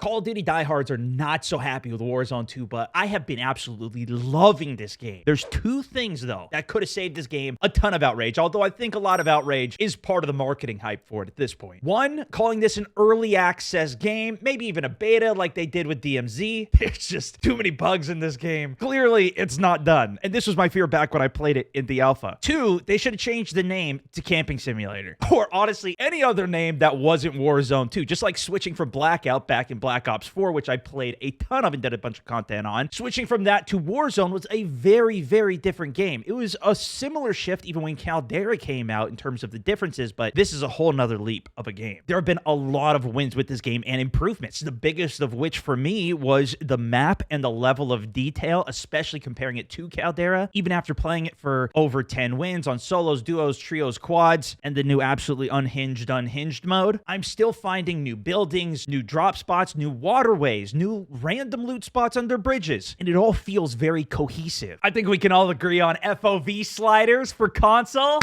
Call of Duty diehards are not so happy with Warzone 2, but I have been absolutely loving this game. There's two things, though, that could have saved this game a ton of outrage, although I think a lot of outrage is part of the marketing hype for it at this point. One, calling this an early access game, maybe even a beta like they did with DMZ. There's just too many bugs in this game. Clearly, it's not done, and this was my fear back when I played it in the alpha. Two, they should have changed the name to Camping Simulator, or honestly, any other name that wasn't Warzone 2, just like switching from Blackout back in Black Ops 4, which I played a ton of and did a bunch of content on. Switching from that to Warzone was a very, very different game. It was a similar shift even when Caldera came out in terms of the differences, but this is a whole nother leap of a game. There have been a lot of wins with this game and improvements, the biggest of which for me was the map and the level of detail, especially comparing it to Caldera. Even after playing it for over 10 wins on solos, duos, trios, quads, and the new absolutely unhinged mode, I'm still finding new buildings, new drop spots, new waterways, new random loot spots under bridges, and it all feels very cohesive. I think we can all agree on FOV sliders for console.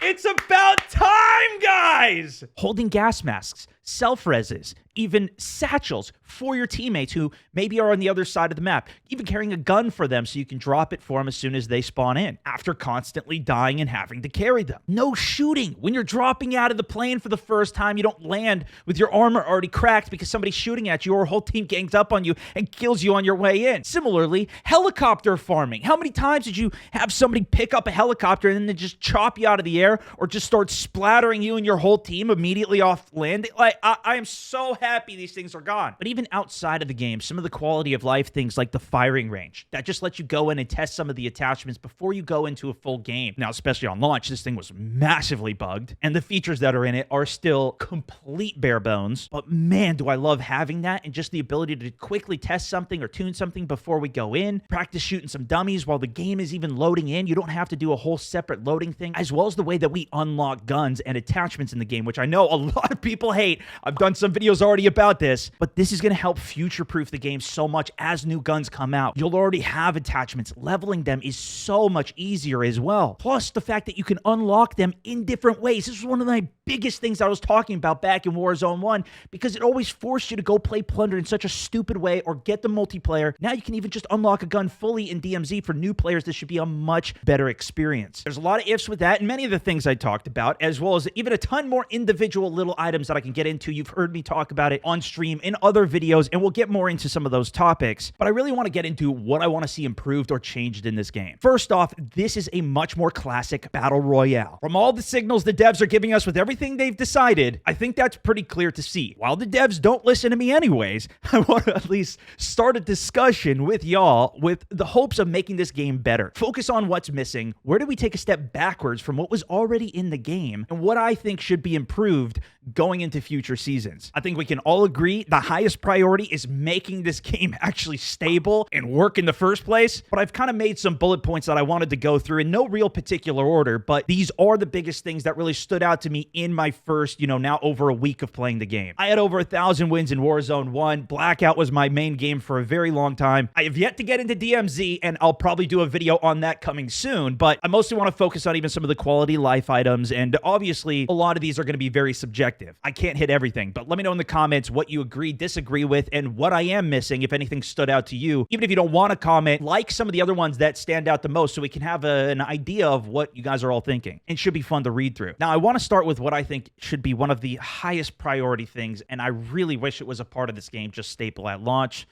It's about time, guys! Holding gas masks, self-reses, even satchels for your teammates who maybe are on the other side of the map, even carrying a gun for them so you can drop it for them as soon as they spawn in, after constantly dying and having to carry them. No shooting. When you're dropping out of the plane for the first time, you don't land with your armor already cracked because somebody's shooting at you or a whole team gangs up on you and kills you on your way in. Similarly, helicopter farming. How many times did you have somebody pick up a helicopter and then they just chop you out of the air or just start splattering you and your whole team immediately off landing? Like, I am so happy these things are gone. But even outside of the game, some of the quality of life things like the firing range that just lets you go in and test some of the attachments before you go into a full game. Now, especially on launch, this thing was massively bugged, and the features that are in it are still complete bare bones. But man, do I love having that and just the ability to quickly test something or tune something before we go in, practice shooting some dummies while the game is even loading in. You don't have to do a whole separate loading thing, as well as the way that we unlock guns and attachments in the game, which I know a lot of people hate. I've done some videos already about this, but this is going to help future-proof the game so much as new guns come out. You'll already have attachments. Leveling them is so much easier as well. Plus, the fact that you can unlock them in different ways. This was one of my biggest things I was talking about back in Warzone 1, because it always forced you to go play Plunder in such a stupid way or get the multiplayer. Now you can even just unlock a gun fully in DMZ. For new players, this should be a much better experience. There's a lot of ifs with that and many of the things I talked about, as well as even a ton more individual little items that I can get into. You've heard me talk about it on stream in other videos, and we'll get more into some of those topics, but I really want to get into what I want to see improved or changed in this game. First off, this is a much more classic battle royale. From all the signals the devs are giving us with everything they've decided, I think that's pretty clear to see. While the devs don't listen to me anyways, I want to at least start a discussion with y'all with the hopes of making this game better. Focus on what's missing, where do we take a step backwards from what was already in the game, and what I think should be improved going into future seasons. I think we can all agree the highest priority is making this game actually stable and work in the first place, but I've kind of made some bullet points that I wanted to go through in no real particular order, but these are the biggest things that really stood out to me in my first, now over a week of playing the game. I had over 1,000 wins in Warzone 1. Blackout was my main game for a very long time. I have yet to get into DMZ, and I'll probably do a video on that coming soon, but I mostly want to focus on even some of the quality life items, and obviously a lot of these are going to be very subjective. I can't hit everything, but let me know in the comments what you agree, disagree with, and what I am missing, if anything stood out to you. Even if you don't want to comment, like some of the other ones that stand out the most so we can have an idea of what you guys are all thinking. It should be fun to read through. Now, I want to start with what I think should be one of the highest priority things, and I really wish it was a part of this game, just staple at launch.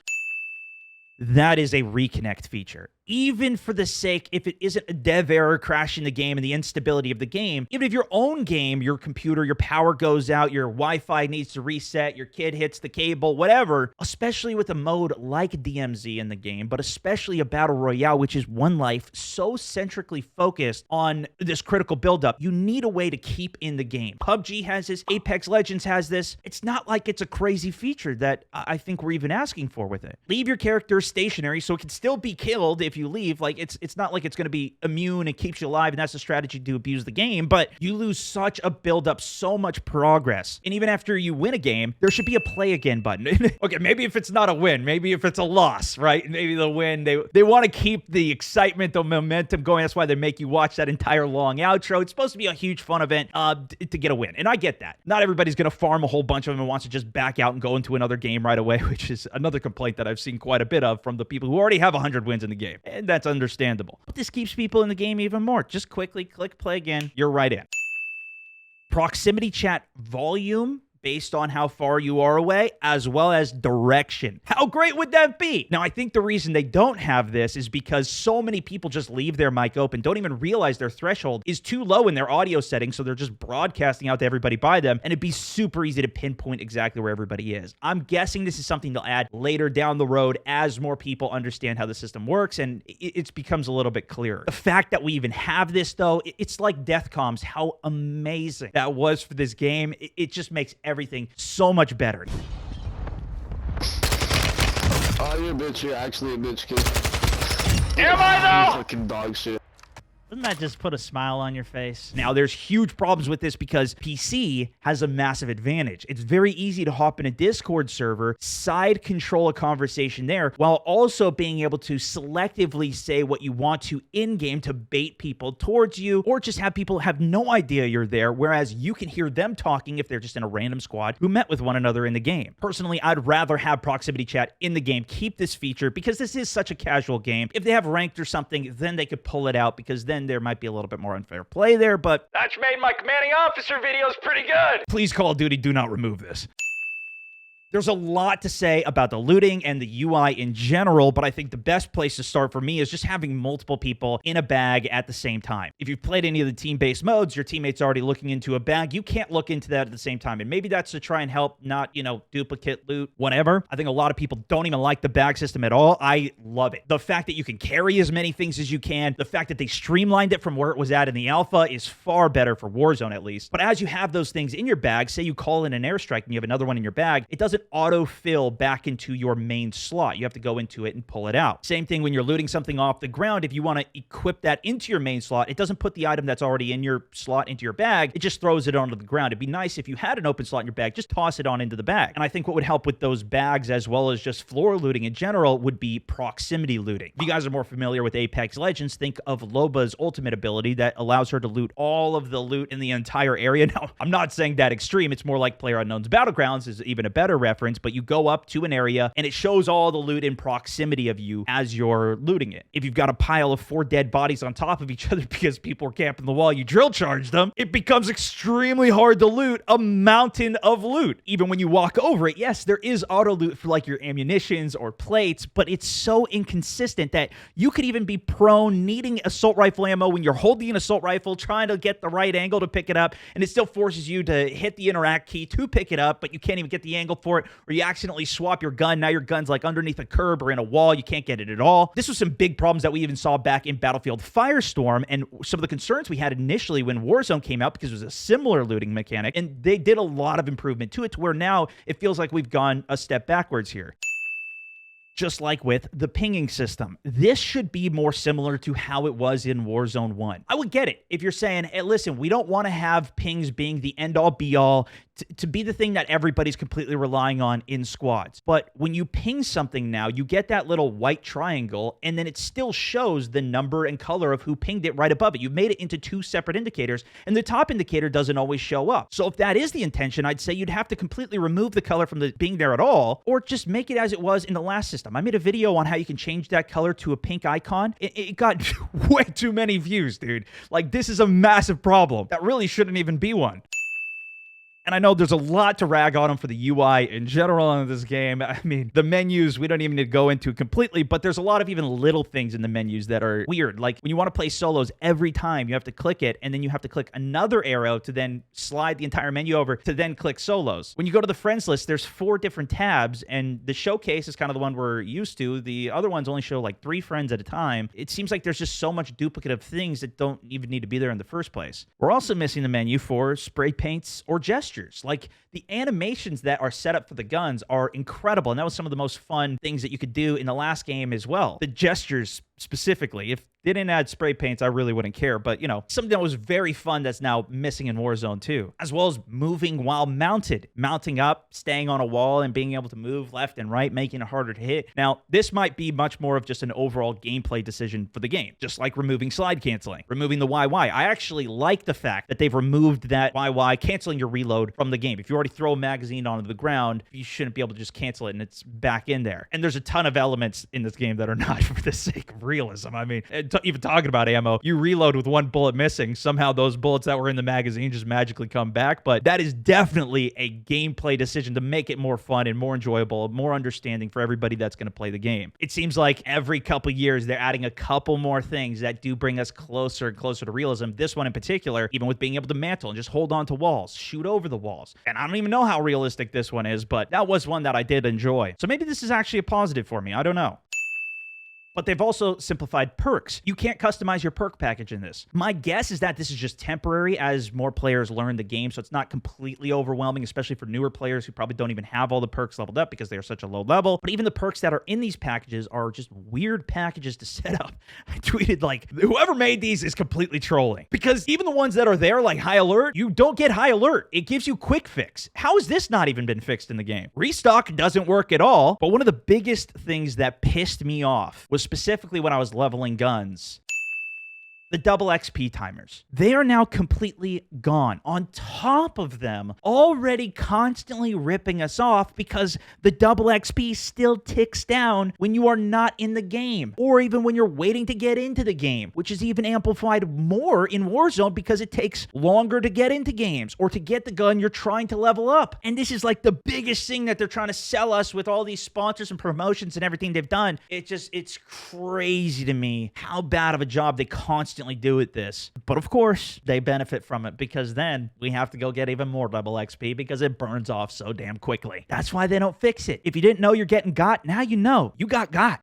That is a reconnect feature. Even for the sake, if it isn't a dev error crashing the game and the instability of the game, even if your own game, your computer, your power goes out, your Wi-Fi needs to reset, your kid hits the cable, whatever, especially with a mode like DMZ in the game, but especially a battle royale, which is one life, so centrically focused on this critical buildup, you need a way to keep in the game. PUBG has this, Apex Legends has this. It's not like it's a crazy feature that I think we're even asking for with it. Leave your character stationary so it can still be killed if you leave. Like, it's not like it's going to be immune and keeps you alive, and that's a strategy to abuse the game, but you lose such a build-up, so much progress. And even after you win a game, there should be a play again button. Okay, maybe if it's not a win, maybe if it's a loss, right? Maybe the win, they want to keep the excitement, the momentum going. That's why they make you watch that entire long outro. It's supposed to be a huge fun event to get a win, and I get that. Not everybody's going to farm a whole bunch of them and wants to just back out and go into another game right away, which is another complaint that I've seen quite a bit of from the people who already have 100 wins in the game, and that's understandable. But this keeps people in the game even more. Just quickly click play again. You're right in. Proximity chat volume based on how far you are away, as well as direction. How great would that be? Now, I think the reason they don't have this is because so many people just leave their mic open, don't even realize their threshold is too low in their audio settings, so they're just broadcasting out to everybody by them, and it'd be super easy to pinpoint exactly where everybody is. I'm guessing this is something they'll add later down the road as more people understand how the system works, and it becomes a little bit clearer. The fact that we even have this, though, it's like Death Comms, how amazing that was for this game. It just makes everything so much better. Oh, you're a bitch. You're actually a bitch, kid. Am I though? Fucking dog shit. Doesn't that just put a smile on your face? Now, there's huge problems with this because PC has a massive advantage. It's very easy to hop in a Discord server, side control a conversation there, while also being able to selectively say what you want to in-game to bait people towards you, or just have people have no idea you're there, whereas you can hear them talking if they're just in a random squad who met with one another in the game. Personally, I'd rather have proximity chat in the game. Keep this feature because this is such a casual game. If they have ranked or something, then they could pull it out, because then there might be a little bit more unfair play there, but that's made my commanding officer videos pretty good. Please, Call of Duty, do not remove this. There's a lot to say about the looting and the UI in general, but I think the best place to start for me is just having multiple people in a bag at the same time. If you've played any of the team-based modes, your teammate's already looking into a bag. You can't look into that at the same time, and maybe that's to try and help not, duplicate loot, whatever. I think a lot of people don't even like the bag system at all. I love it. The fact that you can carry as many things as you can, the fact that they streamlined it from where it was at in the alpha is far better for Warzone, at least. But as you have those things in your bag, say you call in an airstrike and you have another one in your bag, it doesn't auto-fill back into your main slot. You have to go into it and pull it out. Same thing when you're looting something off the ground. If you want to equip that into your main slot, it doesn't put the item that's already in your slot into your bag. It just throws it onto the ground. It'd be nice if you had an open slot in your bag, just toss it on into the bag. And I think what would help with those bags, as well as just floor looting in general, would be proximity looting. If you guys are more familiar with Apex Legends, think of Loba's ultimate ability that allows her to loot all of the loot in the entire area. Now, I'm not saying that extreme. It's more like PlayerUnknown's Battlegrounds is even a better reference, but you go up to an area and it shows all the loot in proximity of you as you're looting it. If you've got a pile of 4 dead bodies on top of each other because people are camping the wall, you drill charge them, it becomes extremely hard to loot a mountain of loot. Even when you walk over it, yes, there is auto loot for like your ammunitions or plates, but it's so inconsistent that you could even be prone needing assault rifle ammo when you're holding an assault rifle, trying to get the right angle to pick it up, and it still forces you to hit the interact key to pick it up, but you can't even get the angle for it, or you accidentally swap your gun. Now your gun's like underneath a curb or in a wall. You can't get it at all. This was some big problems that we even saw back in Battlefield Firestorm, and some of the concerns we had initially when Warzone came out, because it was a similar looting mechanic, and they did a lot of improvement to it to where now it feels like we've gone a step backwards here. Just like with the pinging system, this should be more similar to how it was in Warzone 1. I would get it if you're saying, hey, listen, we don't want to have pings being the end-all be-all to be the thing that everybody's completely relying on in squads. But when you ping something now, you get that little white triangle, and then it still shows the number and color of who pinged it right above it. You've made it into 2 separate indicators, and the top indicator doesn't always show up. So if that is the intention, I'd say you'd have to completely remove the color from the being there at all, or just make it as it was in the last system. I made a video on how you can change that color to a pink icon. It got way too many views, dude. Like, this is a massive problem. That really shouldn't even be one. And I know there's a lot to rag on them for the UI in general in this game. I mean, the menus, we don't even need to go into completely, but there's a lot of even little things in the menus that are weird. Like when you want to play solos, every time you have to click it, and then you have to click another arrow to then slide the entire menu over to then click solos. When you go to the friends list, there's 4 different tabs, and the showcase is kind of the one we're used to. The other ones only show like 3 friends at a time. It seems like there's just so much duplicative things that don't even need to be there in the first place. We're also missing the menu for spray paints or gestures. gestures. Like, the animations that are set up for the guns are incredible, and that was some of the most fun things that you could do in the last game as well. The gestures specifically. If they didn't add spray paints, I really wouldn't care. But, you know, something that was very fun that's now missing in Warzone 2, as well as moving while mounted, mounting up, staying on a wall, and being able to move left and right, making it harder to hit. Now, this might be much more of just an overall gameplay decision for the game, just like removing slide canceling, removing the YY. I actually like the fact that they've removed that YY, canceling your reload from the game. If you already throw a magazine onto the ground, you shouldn't be able to just cancel it and it's back in there. And there's a ton of elements in this game that are not for the sake of realism. I mean, even talking about ammo, you reload with one bullet missing. Somehow those bullets that were in the magazine just magically come back. But that is definitely a gameplay decision to make it more fun and more enjoyable, more understanding for everybody that's going to play the game. It seems like every couple years they're adding a couple more things that do bring us closer and closer to realism. This one in particular, even with being able to mantle and just hold on to walls, shoot over the walls. And I don't even know how realistic this one is, but that was one that I did enjoy. So maybe this is actually a positive for me. I don't know. But they've also simplified perks. You can't customize your perk package in this. My guess is that this is just temporary as more players learn the game, so it's not completely overwhelming, especially for newer players who probably don't even have all the perks leveled up because they are such a low level. But even the perks that are in these packages are just weird packages to set up. I tweeted, like, whoever made these is completely trolling. Because even the ones that are there, like high alert, you don't get high alert. It gives you quick fix. How has this not even been fixed in the game? Restock doesn't work at all. But one of the biggest things that pissed me off was specifically when I was leveling guns. The double XP timers. They are now completely gone. On top of them, already constantly ripping us off because the double XP still ticks down when you are not in the game, or even when you're waiting to get into the game, which is even amplified more in Warzone because it takes longer to get into games or to get the gun you're trying to level up. And this is like the biggest thing that they're trying to sell us with all these sponsors and promotions and everything they've done. It's crazy to me how bad of a job they constantly do at this. But of course, they benefit from it because then we have to go get even more double XP because it burns off so damn quickly. That's why they don't fix it. If you didn't know you're getting got, now you know. You got got.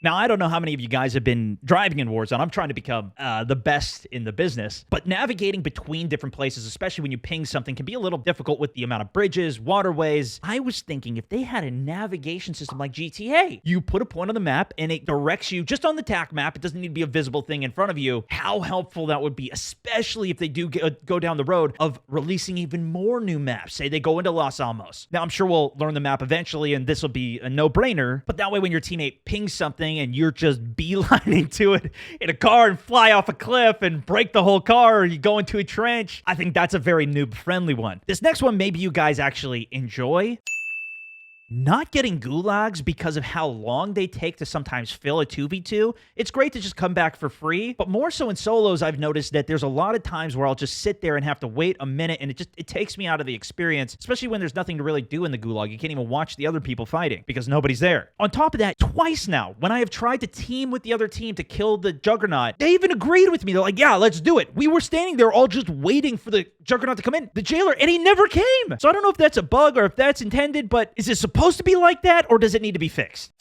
Now, I don't know how many of you guys have been driving in Warzone. I'm trying to become the best in the business. But navigating between different places, especially when you ping something, can be a little difficult with the amount of bridges, waterways. I was thinking if they had a navigation system like GTA, you put a point on the map and it directs you just on the TAC map. It doesn't need to be a visible thing in front of you. How helpful that would be, especially if they do go down the road of releasing even more new maps. Say they go into Los Alamos. Now, I'm sure we'll learn the map eventually, and this will be a no-brainer. But that way, when your teammate pings something, and you're just beelining to it in a car and fly off a cliff and break the whole car, or you go into a trench. I think that's a very noob-friendly one. This next one, maybe you guys actually enjoy. Not getting gulags because of how long they take to sometimes fill a 2v2. It's great to just come back for free, but more so in solos, I've noticed that there's a lot of times where I'll just sit there and have to wait a minute, and it takes me out of the experience, especially when there's nothing to really do in the gulag. You can't even watch the other people fighting because nobody's there. On top of that, twice now, when I have tried to team with the other team to kill the Juggernaut, they even agreed with me. They're like, yeah, let's do it. We were standing there all just waiting for the Juggernaut to come in, the jailer, and he never came. So I don't know if that's a bug or if that's intended, but is it supposed to be like that, or does it need to be fixed?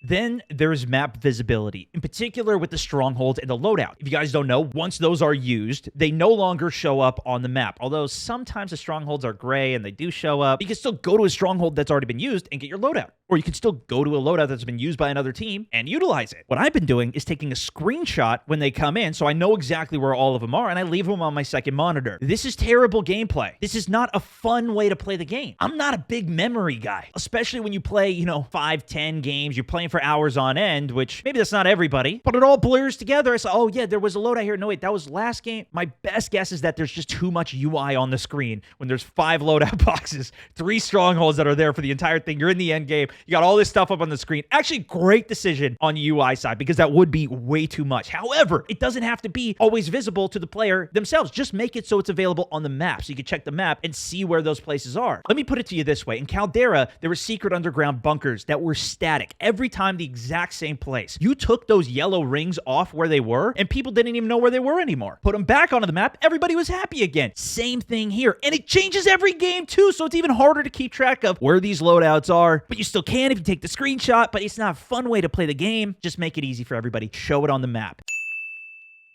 Then there's map visibility, in particular with the strongholds and the loadout. If you guys don't know, once those are used, they no longer show up on the map. Although sometimes the strongholds are gray and they do show up, you can still go to a stronghold that's already been used and get your loadout. Or you can still go to a loadout that's been used by another team and utilize it. What I've been doing is taking a screenshot when they come in so I know exactly where all of them are, and I leave them on my second monitor. This is terrible gameplay. This is not a fun way to play the game. I'm not a big memory guy, especially when you play, 5, 10 games. You're playing for hours on end, which maybe that's not everybody, but it all blurs together. It's like, oh yeah, there was a loadout here. No, wait, that was last game. My best guess is that there's just too much UI on the screen when there's 5 loadout boxes, 3 strongholds that are there for the entire thing. You're in the end game. You got all this stuff up on the screen. Actually, great decision on the UI side because that would be way too much. However, it doesn't have to be always visible to the player themselves. Just make it so it's available on the map so you can check the map and see where those places are. Let me put it to you this way. In Caldera, there were secret underground bunkers that were static every time the exact same place. You took those yellow rings off where they were and people didn't even know where they were anymore. Put them back onto the map, everybody was happy again. Same thing here. And it changes every game too, so it's even harder to keep track of where these loadouts are. But you still can if you take the screenshot, but it's not a fun way to play the game. Just make it easy for everybody. Show it on the map.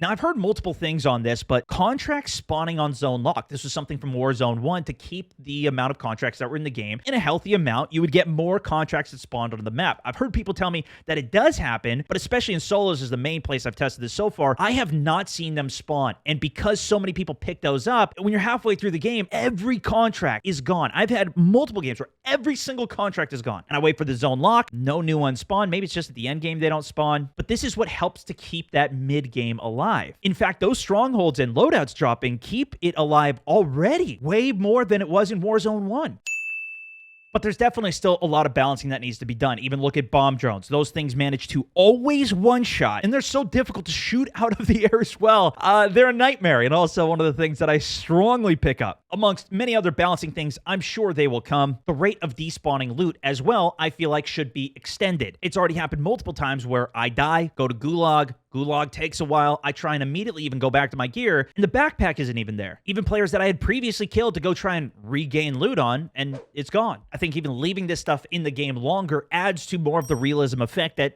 Now, I've heard multiple things on this, but contracts spawning on zone lock. This was something from Warzone 1 to keep the amount of contracts that were in the game in a healthy amount. You would get more contracts that spawned on the map. I've heard people tell me that it does happen, but especially in solos is the main place I've tested this so far. I have not seen them spawn. And because so many people pick those up, when you're halfway through the game, every contract is gone. I've had multiple games where every single contract is gone. And I wait for the zone lock, no new ones spawn. Maybe it's just at the end game they don't spawn. But this is what helps to keep that mid game alive. In fact, those strongholds and loadouts dropping keep it alive already, way more than it was in Warzone 1. But there's definitely still a lot of balancing that needs to be done. Even look at bomb drones. Those things manage to always one-shot, and they're so difficult to shoot out of the air as well. They're a nightmare, and also one of the things that I strongly pick up. Amongst many other balancing things, I'm sure they will come. The rate of despawning loot as well, I feel like should be extended. It's already happened multiple times where I die, go to Gulag, Gulag takes a while, I try and immediately even go back to my gear, and the backpack isn't even there. Even players that I had previously killed to go try and regain loot on, and it's gone. I think even leaving this stuff in the game longer adds to more of the realism effect that,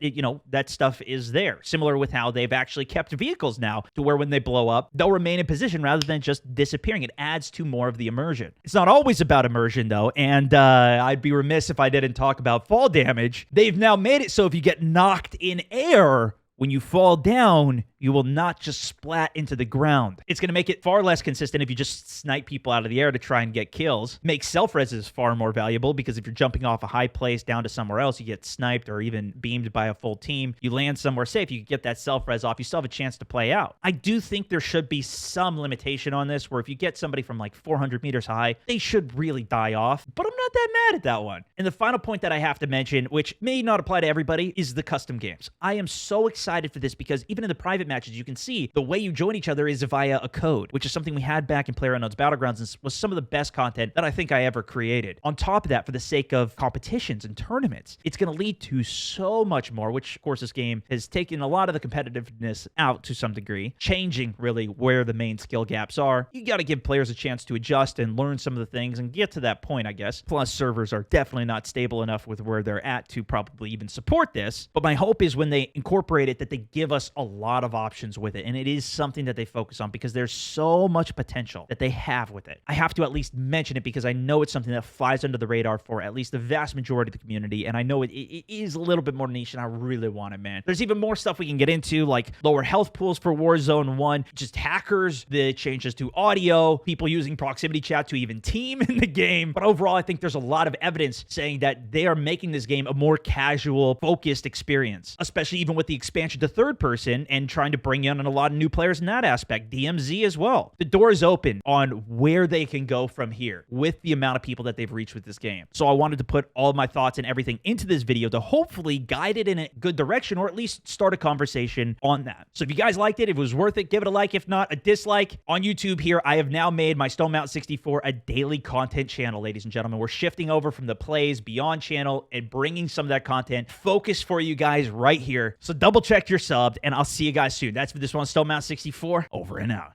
that stuff is there. Similar with how they've actually kept vehicles now to where when they blow up, they'll remain in position rather than just disappearing. It adds to more of the immersion. It's not always about immersion, though, and I'd be remiss if I didn't talk about fall damage. They've now made it so if you get knocked in air, when you fall down, you will not just splat into the ground. It's going to make it far less consistent if you just snipe people out of the air to try and get kills. Makes self-reses far more valuable because if you're jumping off a high place down to somewhere else, you get sniped or even beamed by a full team. You land somewhere safe, you get that self-res off, you still have a chance to play out. I do think there should be some limitation on this where if you get somebody from like 400 meters high, they should really die off, but I'm not that mad at that one. And the final point that I have to mention, which may not apply to everybody, is the custom games. I am so excited for this because even in the private matches, you can see the way you join each other is via a code, which is something we had back in PlayerUnknown's Battlegrounds and was some of the best content that I think I ever created. On top of that, for the sake of competitions and tournaments, it's going to lead to so much more, which of course this game has taken a lot of the competitiveness out to some degree, changing really where the main skill gaps are. You got to give players a chance to adjust and learn some of the things and get to that point, I guess. Plus, servers are definitely not stable enough with where they're at to probably even support this. But my hope is when they incorporate it that they give us a lot of options with it, and it is something that they focus on because there's so much potential that they have with it. I have to at least mention it because I know it's something that flies under the radar for at least the vast majority of the community, and I know it is a little bit more niche, and I really want it, man. There's even more stuff we can get into, like lower health pools for Warzone 1, just hackers, the changes to audio, people using proximity chat to even team in the game. But overall, I think there's a lot of evidence saying that they are making this game a more casual, focused experience, especially even with the expansion to third person and trying to bring in a lot of new players in that aspect. DMZ as well. The door is open on where they can go from here with the amount of people that they've reached with this game. So I wanted to put all of my thoughts and everything into this video to hopefully guide it in a good direction or at least start a conversation on that. So if you guys liked it, if it was worth it, give it a like. If not, a dislike. On YouTube here, I have now made my Stone Mountain 64 a daily content channel, ladies and gentlemen. We're shifting over from the Plays Beyond channel and bringing some of that content focused for you guys right here. So double check your subbed, and I'll see you guys soon. That's for this one, Stone Mountain 64, over and out.